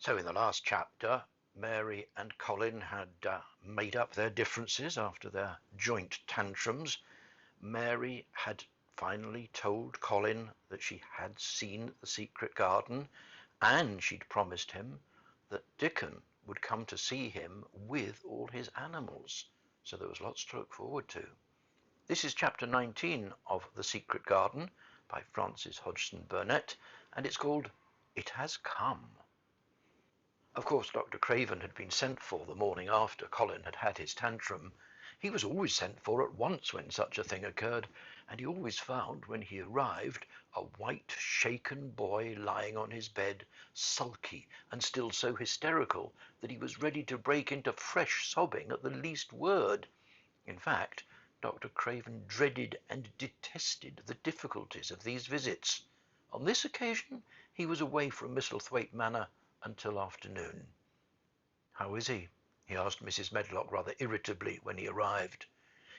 So in the last chapter, Mary and Colin had made up their differences after their joint tantrums. Mary had finally told Colin that she had seen the secret garden, and she'd promised him that Dickon would come to see him with all his animals. So there was lots to look forward to. This is chapter 19 of The Secret Garden by Francis Hodgson Burnett, and it's called It Has Come. Of course, Dr. Craven had been sent for the morning after Colin had had his tantrum. He was always sent for at once when such a thing occurred, and he always found, when he arrived, a white, shaken boy lying on his bed, sulky and still so hysterical that he was ready to break into fresh sobbing at the least word. In fact, Dr. Craven dreaded and detested the difficulties of these visits. On this occasion he was away from Misselthwaite Manor until afternoon. "How is he?" he asked Mrs. Medlock rather irritably when he arrived.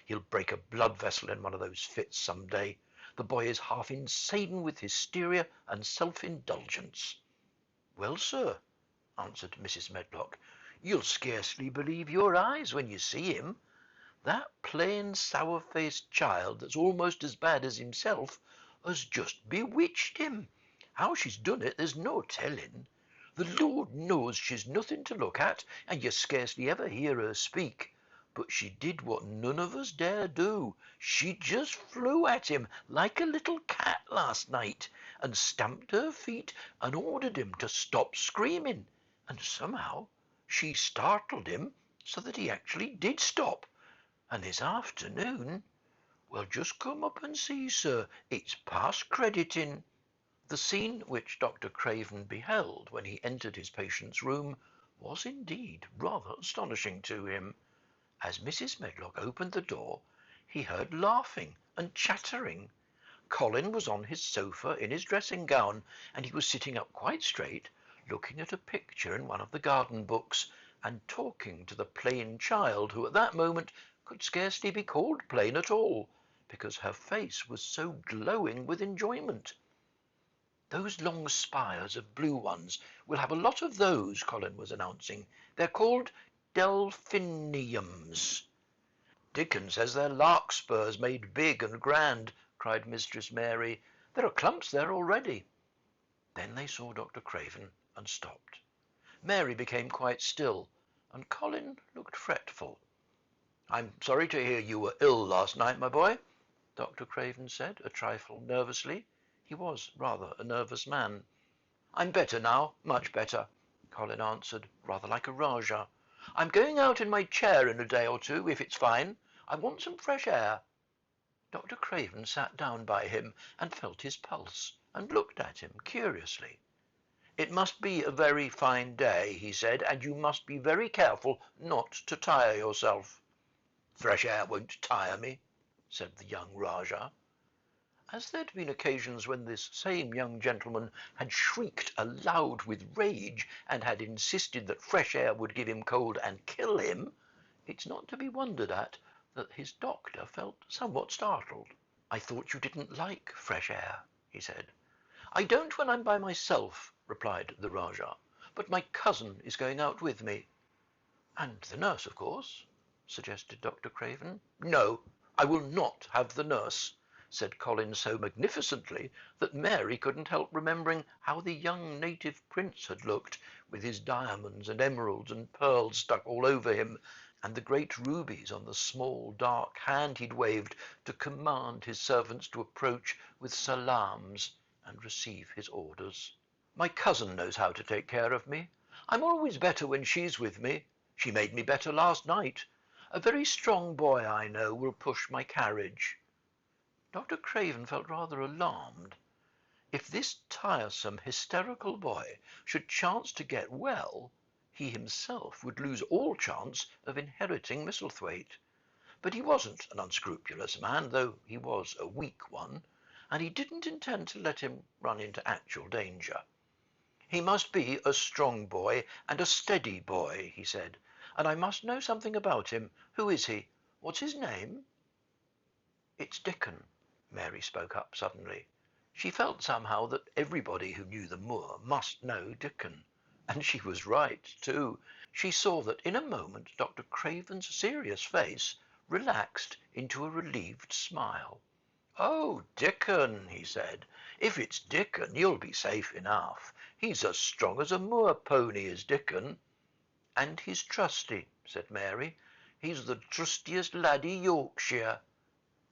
"He'll break a blood vessel in one of those fits some day. The boy is half insane with hysteria and self-indulgence." "Well, sir," answered Mrs. Medlock, "you'll scarcely believe your eyes when you see him. That plain, sour-faced child that's almost as bad as himself has just bewitched him. How she's done it, there's no telling. The Lord knows she's nothing to look at, and you scarcely ever hear her speak. But she did what none of us dare do. She just flew at him like a little cat last night, and stamped her feet and ordered him to stop screaming. And somehow she startled him so that he actually did stop. And this afternoon, well, just come up and see, sir. It's past crediting." The scene which Dr. Craven beheld when he entered his patient's room was indeed rather astonishing to him. As Mrs. Medlock opened the door, he heard laughing and chattering. Colin was on his sofa in his dressing-gown, and he was sitting up quite straight, looking at a picture in one of the garden books, and talking to the plain child, who at that moment could scarcely be called plain at all, because her face was so glowing with enjoyment. "Those long spires of blue ones, we'll have a lot of those," Colin was announcing. "They're called delphiniums." "Dickon says they're larkspurs made big and grand," cried Mistress Mary. "There are clumps there already." Then they saw Dr. Craven and stopped. Mary became quite still, and Colin looked fretful. "I'm sorry to hear you were ill last night, my boy," Dr. Craven said, a trifle nervously. He was rather a nervous man. "I'm better now, much better," Colin answered, rather like a Rajah. "I'm going out in my chair in a day or two, if it's fine. I want some fresh air." Dr. Craven sat down by him and felt his pulse, and looked at him curiously. "It must be a very fine day," he said, "and you must be very careful not to tire yourself." "Fresh air won't tire me," said the young Rajah. As there had been occasions when this same young gentleman had shrieked aloud with rage, and had insisted that fresh air would give him cold and kill him, it's not to be wondered at that his doctor felt somewhat startled. "I thought you didn't like fresh air," he said. "I don't when I'm by myself," replied the Rajah, "but my cousin is going out with me." "And the nurse, of course?" suggested Dr. Craven. "No, I will not have the nurse," said Colin so magnificently that Mary couldn't help remembering how the young native prince had looked, with his diamonds and emeralds and pearls stuck all over him, and the great rubies on the small dark hand he'd waved to command his servants to approach with salams and receive his orders. "My cousin knows how to take care of me. I'm always better when she's with me. She made me better last night. A very strong boy I know will push my carriage." Dr. Craven felt rather alarmed. If this tiresome, hysterical boy should chance to get well, he himself would lose all chance of inheriting Misselthwaite. But he wasn't an unscrupulous man, though he was a weak one, and he didn't intend to let him run into actual danger. "He must be a strong boy and a steady boy," he said, "and I must know something about him. Who is he? What's his name?" "It's Dickon," Mary spoke up suddenly. She felt somehow that everybody who knew the moor must know Dickon. And she was right, too. She saw that in a moment Dr. Craven's serious face relaxed into a relieved smile. "Oh, Dickon," he said. "If it's Dickon, you'll be safe enough. He's as strong as a moor pony, is Dickon." "And he's trusty," said Mary. "He's the trustiest laddie Yorkshire."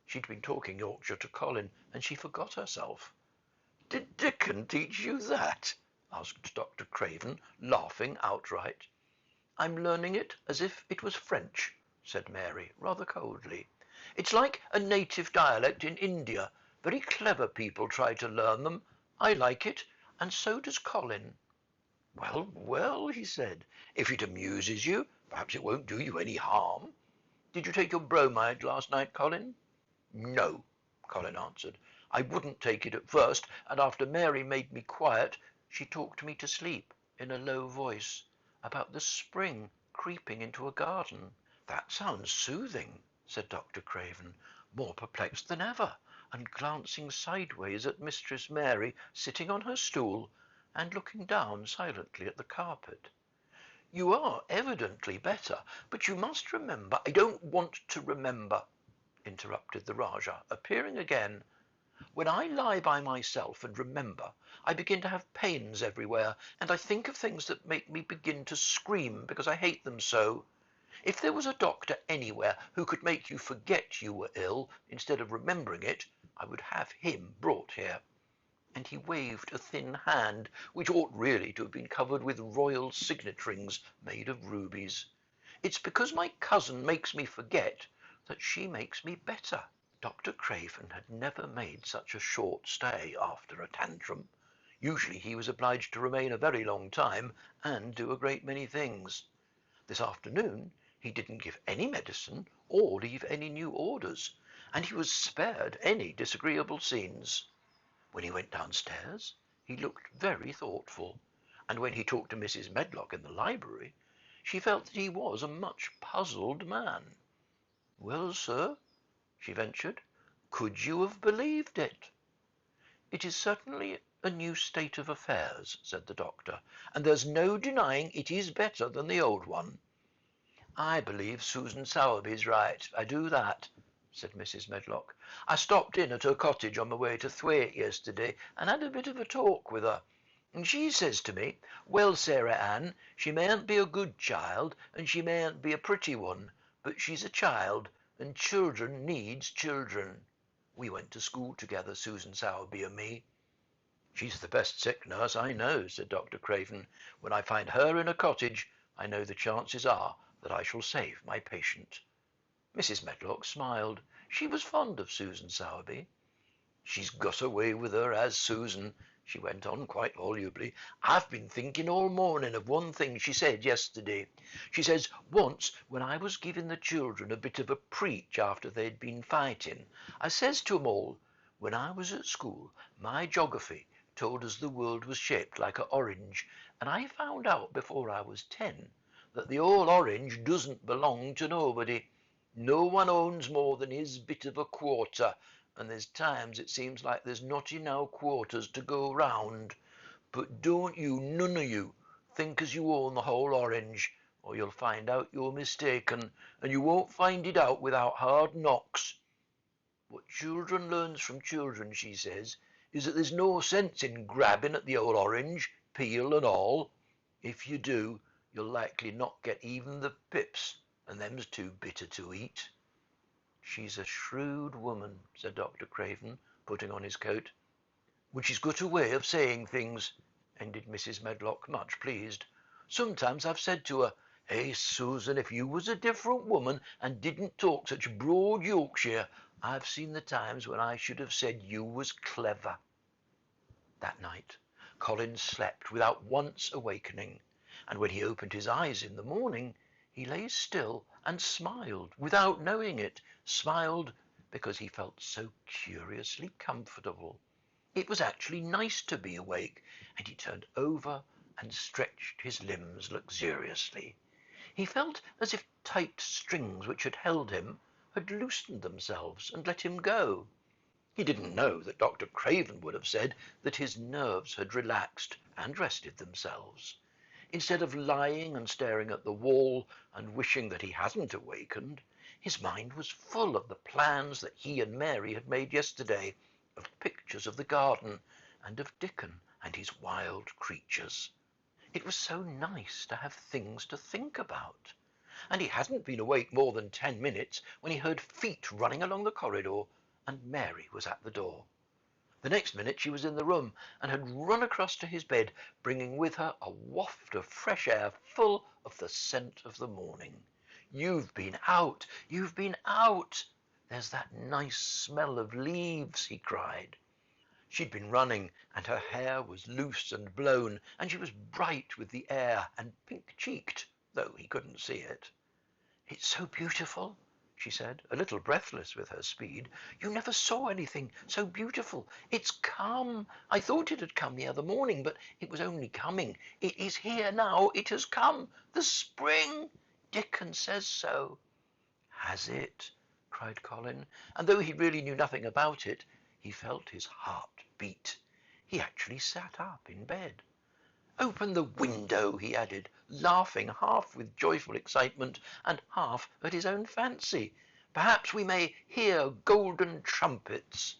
She'd been talking Yorkshire to Colin, and she forgot herself. "Did Dickon teach you that?" asked Dr. Craven, laughing outright. "I'm learning it as if it was French," said Mary, rather coldly. "It's like a native dialect in India. Very clever people try to learn them. I like it, and so does Colin." "Well, well," he said, "if it amuses you, perhaps it won't do you any harm. Did you take your bromide last night, Colin?" "No," Colin answered. "I wouldn't take it at first, and after Mary made me quiet, she talked me to sleep in a low voice about the spring creeping into a garden." "That sounds soothing," said Dr. Craven, more perplexed than ever, and glancing sideways at Mistress Mary sitting on her stool and looking down silently at the carpet. "You are evidently better, but you must remember—" "I don't want to remember," interrupted the Rajah, appearing again. "When I lie by myself and remember, I begin to have pains everywhere, and I think of things that make me begin to scream because I hate them so. If there was a doctor anywhere who could make you forget you were ill instead of remembering it, I would have him brought here." And he waved a thin hand, which ought really to have been covered with royal signet rings made of rubies. "It's because my cousin makes me forget that she makes me better." Dr. Craven had never made such a short stay after a tantrum. Usually he was obliged to remain a very long time and do a great many things. This afternoon he didn't give any medicine or leave any new orders, and he was spared any disagreeable scenes. When he went downstairs he looked very thoughtful, and when he talked to Mrs. Medlock in the library, she felt that he was a much puzzled man. "Well, sir," she ventured, "could you have believed it?" "It is certainly a new state of affairs," said the doctor, "and there's no denying it is better than the old one." "I believe Susan Sowerby's right, I do that," said Mrs. Medlock. "I stopped in at her cottage on my way to Thwaite yesterday and had a bit of a talk with her. And she says to me, 'Well, Sarah Ann, she mayn't be a good child, and she mayn't be a pretty one, but she's a child, and children needs children.' We went to school together, Susan Sowerby and me." "She's the best sick nurse I know," said Dr. Craven. "When I find her in a cottage, I know the chances are that I shall save my patient." Mrs. Medlock smiled. She was fond of Susan Sowerby. "She's got away with her, has Susan," she went on quite volubly. "I've been thinking all morning of one thing she said yesterday. She says, once when I was giving the children a bit of a preach after they'd been fighting, I says to 'em all, 'When I was at school, my geography told us the world was shaped like a orange, and I found out before I was 10 that the whole orange doesn't belong to nobody. No one owns more than his bit of a quarter, and there's times it seems like there's not enow quarters to go round. But don't you, none of you, think as you own the whole orange, or you'll find out you're mistaken, and you won't find it out without hard knocks. What children learns from children,' she says, 'is that there's no sense in grabbing at the old orange, peel and all. If you do, you'll likely not get even the pips, and them's too bitter to eat.'" "She's a shrewd woman," said Dr. Craven, putting on his coat. "Which has got a way of saying things," ended Mrs. Medlock, much pleased. "Sometimes I've said to her, 'Hey, Susan, if you was a different woman and didn't talk such broad Yorkshire, I've seen the times when I should have said you was clever.'" That night Colin slept without once awakening, and when he opened his eyes in the morning he lay still and smiled without knowing it, smiled because he felt so curiously comfortable. It was actually nice to be awake, and he turned over and stretched his limbs luxuriously. He felt as if tight strings which had held him had loosened themselves and let him go. He didn't know that Dr. Craven would have said that his nerves had relaxed and rested themselves. Instead of lying and staring at the wall and wishing that he hadn't awakened, his mind was full of the plans that he and Mary had made yesterday, of pictures of the garden and of Dickon and his wild creatures. It was so nice to have things to think about. And he hadn't been awake more than 10 minutes when he heard feet running along the corridor, and Mary was at the door. The next minute she was in the room and had run across to his bed, bringing with her a waft of fresh air full of the scent of the morning. "You've been out! You've been out! There's that nice smell of leaves," he cried. She'd been running, and her hair was loose and blown, and she was bright with the air and pink-cheeked, though he couldn't see it. "It's so beautiful," she said, a little breathless with her speed. "You never saw anything so beautiful. It's come. I thought it had come the other morning, but it was only coming. It is here now. It has come. The spring. Dickon says so." "Has it?" cried Colin, and though he really knew nothing about it, he felt his heart beat. He actually sat up in bed. "Open the window," he added, laughing half with joyful excitement and half at his own fancy. "Perhaps we may hear golden trumpets."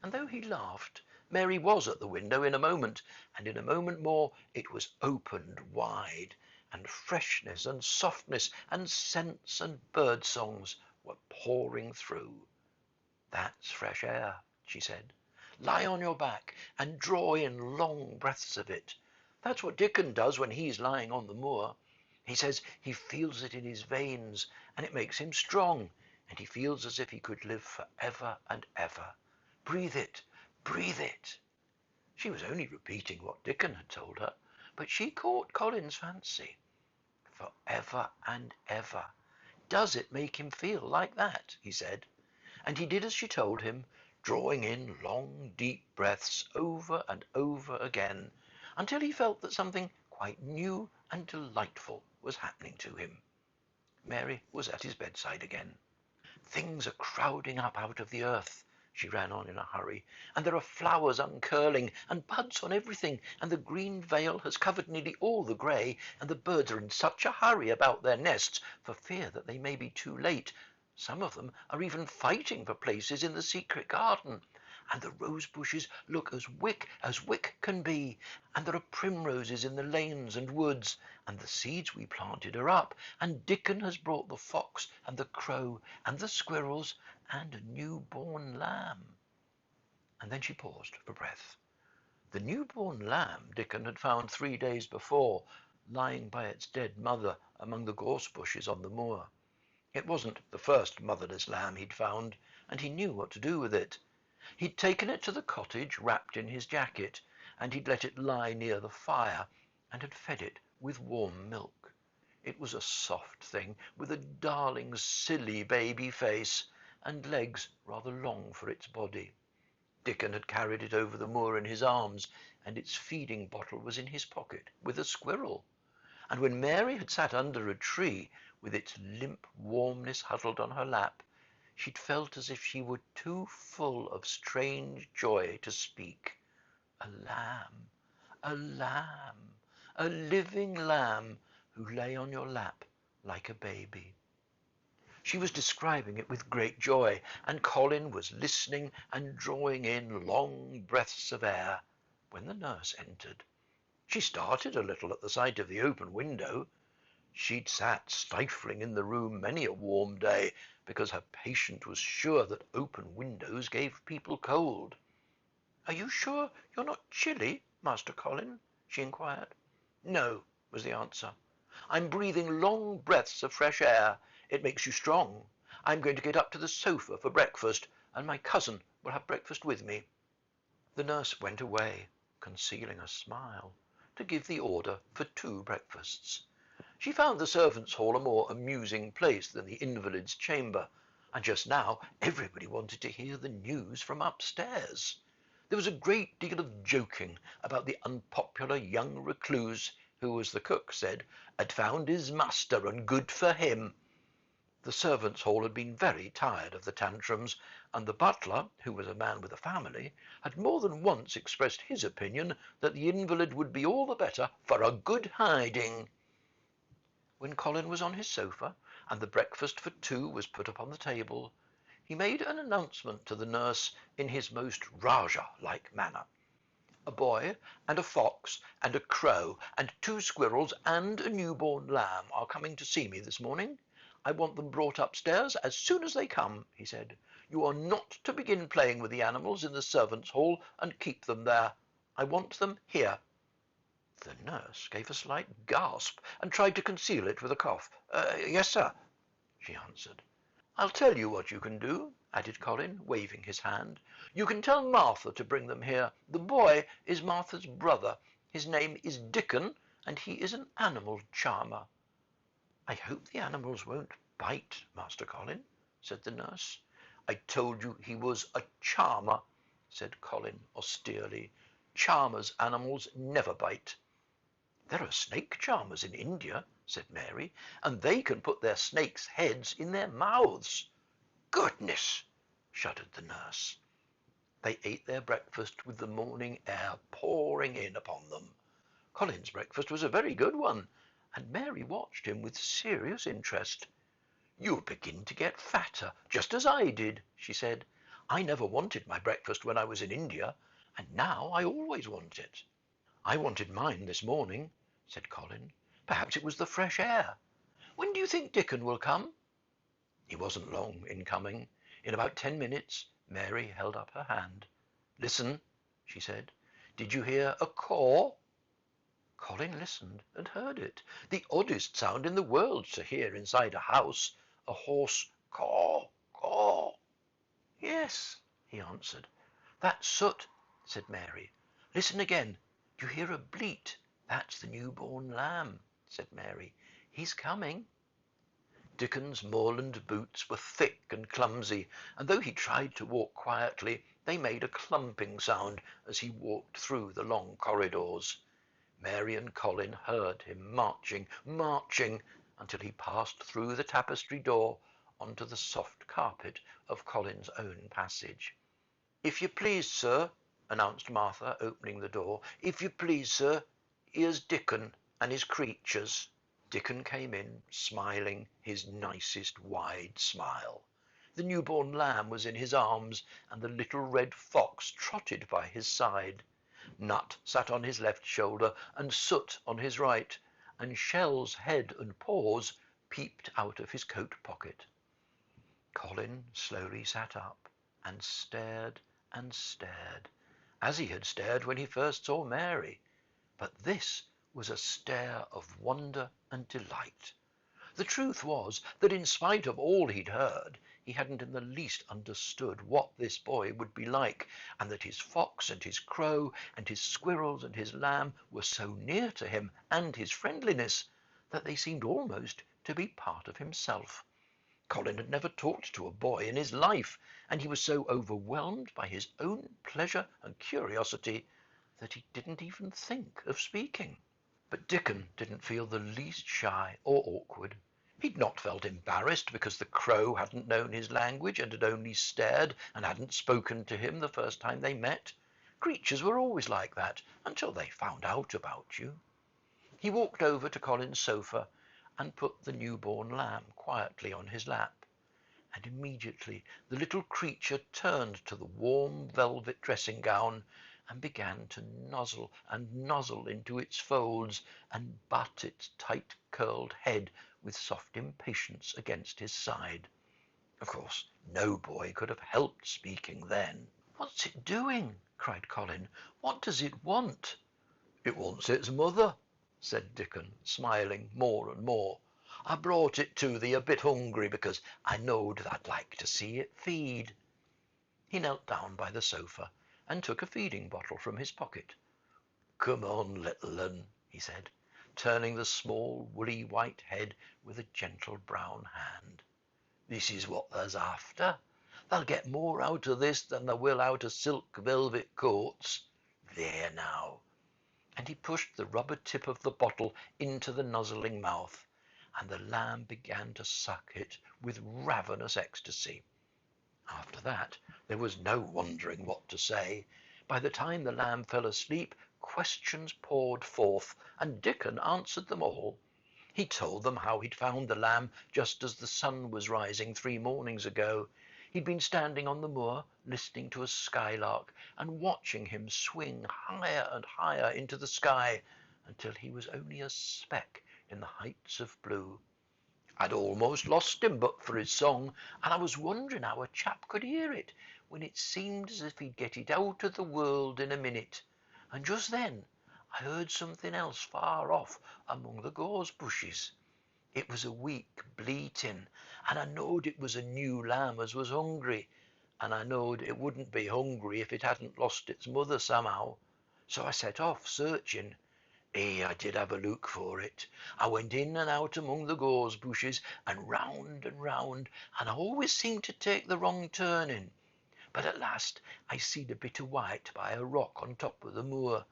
And though he laughed, Mary was at the window in a moment, and in a moment more it was opened wide, and freshness and softness and scents and bird songs were pouring through. "That's fresh air," she said. "Lie on your back and draw in long breaths of it. That's what Dickon does when he's lying on the moor. He says he feels it in his veins, and it makes him strong, and he feels as if he could live for ever and ever. Breathe it, breathe it." She was only repeating what Dickon had told her, but she caught Colin's fancy. "For ever and ever. Does it make him feel like that?" he said. And he did as she told him, drawing in long, deep breaths over and over again, until he felt that something quite new and delightful was happening to him. Mary was at his bedside again. "Things are crowding up out of the earth," she ran on in a hurry, "and there are flowers uncurling and buds on everything, and the green veil has covered nearly all the grey, and the birds are in such a hurry about their nests for fear that they may be too late. Some of them are even fighting for places in the secret garden. And the rose bushes look as wick can be, and there are primroses in the lanes and woods, and the seeds we planted are up, and Dickon has brought the fox and the crow and the squirrels and a new-born lamb." And then she paused for breath. The new-born lamb Dickon had found 3 days before, lying by its dead mother among the gorse bushes on the moor. It wasn't the first motherless lamb he'd found, and he knew what to do with it. He'd taken it to the cottage wrapped in his jacket, and he'd let it lie near the fire, and had fed it with warm milk. It was a soft thing, with a darling, silly baby face, and legs rather long for its body. Dickon had carried it over the moor in his arms, and its feeding bottle was in his pocket with a squirrel. And when Mary had sat under a tree, with its limp warmness huddled on her lap, she'd felt as if she were too full of strange joy to speak. A lamb, a lamb, a living lamb who lay on your lap like a baby. She was describing it with great joy, and Colin was listening and drawing in long breaths of air, when the nurse entered. She started a little at the sight of the open window. She'd sat stifling in the room many a warm day, because her patient was sure that open windows gave people cold. "Are you sure you're not chilly, Master Colin?" she inquired. "No," was the answer. "I'm breathing long breaths of fresh air. It makes you strong. I'm going to get up to the sofa for breakfast, and my cousin will have breakfast with me." The nurse went away, concealing a smile, to give the order for 2 breakfasts. She found the servants' hall a more amusing place than the invalid's chamber, and just now everybody wanted to hear the news from upstairs. There was a great deal of joking about the unpopular young recluse who, as the cook said, had found his master and good for him. The servants' hall had been very tired of the tantrums, and the butler, who was a man with a family, had more than once expressed his opinion that the invalid would be all the better for a good hiding. When Colin was on his sofa, and the breakfast for two was put upon the table, he made an announcement to the nurse in his most Rajah-like manner. A boy and a fox and a crow and two squirrels and a newborn lamb are coming to see me this morning. I want them brought upstairs as soon as they come, he said. You are not to begin playing with the animals in the servants' hall and keep them there. I want them here. The nurse gave a slight gasp and tried to conceal it with a cough. Yes, sir, she answered. I'll tell you what you can do, added Colin, waving his hand. You can tell Martha to bring them here. The boy is Martha's brother. His name is Dickon, and he is an animal charmer. I hope the animals won't bite, Master Colin, said the nurse. I told you he was a charmer, said Colin austerely. Charmers' animals never bite. There are snake charmers in India, said Mary, and they can put their snakes' heads in their mouths. Goodness, shuddered the nurse. They ate their breakfast with the morning air pouring in upon them. Colin's breakfast was a very good one, and Mary watched him with serious interest. You'll begin to get fatter, just as I did, she said. I never wanted my breakfast when I was in India, and now I always want it. I wanted mine this morning, said Colin. Perhaps it was the fresh air. When do you think Dickon will come? He wasn't long in coming. In about 10 minutes, Mary held up her hand. Listen, she said. Did you hear a caw? Colin listened and heard it. The oddest sound in the world to hear inside a house. A hoarse caw, caw. Yes, he answered. That's Soot, said Mary. Listen again. Do you hear a bleat? That's the newborn lamb, said Mary. He's coming. Dickon's moorland boots were thick and clumsy, and though he tried to walk quietly, they made a clumping sound as he walked through the long corridors. Mary and Colin heard him marching, marching, until he passed through the tapestry door onto the soft carpet of Colin's own passage. If you please, sir, announced Martha, opening the door. If you please, sir, here's Dickon and his creatures. Dickon came in, smiling his nicest wide smile. The newborn lamb was in his arms, and the little red fox trotted by his side. Nut sat on his left shoulder, and Soot on his right, and Shell's head and paws peeped out of his coat pocket. Colin slowly sat up and stared, as he had stared when he first saw Mary. But this was a stare of wonder and delight. The truth was that in spite of all he'd heard, he hadn't in the least understood what this boy would be like, and that his fox and his crow and his squirrels and his lamb were so near to him and his friendliness that they seemed almost to be part of himself. Colin had never talked to a boy in his life, and he was so overwhelmed by his own pleasure and curiosity that he didn't even think of speaking. But Dickon didn't feel the least shy or awkward. He'd not felt embarrassed because the crow hadn't known his language and had only stared and hadn't spoken to him the first time they met. Creatures were always like that until they found out about you. He walked over to Colin's sofa and put the newborn lamb quietly on his lap, and immediately the little creature turned to the warm velvet dressing gown and began to nuzzle into its folds and butt its tight curled head with soft impatience against his side. Of course, no boy could have helped speaking then. What's it doing? Cried Colin. What does it want? It wants its mother, said Dickon, smiling more and more. I brought it to thee a bit hungry because I knowed tha'd like to see it feed. He knelt down by the sofa and took a feeding bottle from his pocket. Come on, little un, he said, turning the small woolly white head with a gentle brown hand. This is what tha's after. They'll get more out of this than they will out of silk velvet coats. There now. And he pushed the rubber tip of the bottle into the nuzzling mouth. and the lamb began to suck it with ravenous ecstasy. After that, there was no wondering what to say. By the time the lamb fell asleep, questions poured forth, and Dickon answered them all. He told them how he'd found the lamb just as the sun was rising 3 mornings ago. He'd been standing on the moor, listening to a skylark, and watching him swing higher and higher into the sky, until he was only a speck in the heights of blue. I'd almost lost him but for his song, and I was wondering how a chap could hear it, when it seemed as if he'd get it out of the world in a minute. And just then I heard something else far off among the gorse bushes. It was a weak bleating, and I knowed it was a new lamb as was hungry, and I knowed it wouldn't be hungry if it hadn't lost its mother somehow. So I set off searching. I did have a look for it. I went in and out among the gorse bushes, and round, and I always seemed to take the wrong turning. But at last I seed a bit of white by a rock on top of the moor,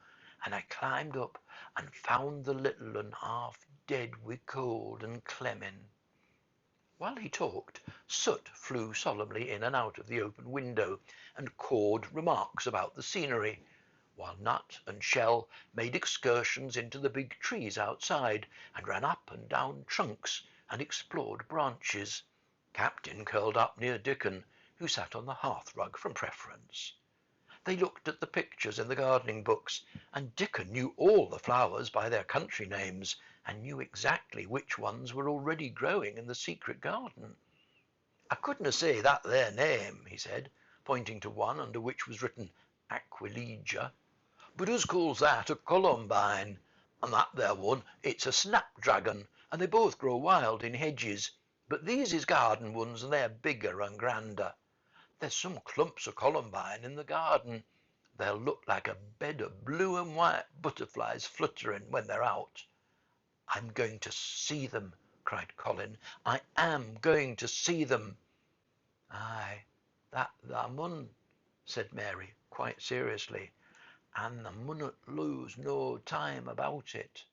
and I climbed up and found the little un half dead with cold and clemming. While he talked, Soot flew solemnly in and out of the open window, and cawed remarks about the scenery, while Nut and Shell made excursions into the big trees outside, and ran up and down trunks, and explored branches. Captain curled up near Dickon, who sat on the hearth-rug from preference. They looked at the pictures in the gardening books, and Dickon knew all the flowers by their country names, and knew exactly which ones were already growing in the secret garden. "I couldna say that there name," he said, pointing to one under which was written Aquilegia, "but us calls that a columbine, and that there one it's a snapdragon, and they both grow wild in hedges. But these is garden ones, and they're bigger and grander. There's some clumps of columbine in the garden. They'll look like a bed of blue and white butterflies fluttering when they're out." "I'm going to see them," cried Colin. "I am going to see them." "Aye, that thou mun," said Mary, quite seriously, "and thou munnot lose no time about it."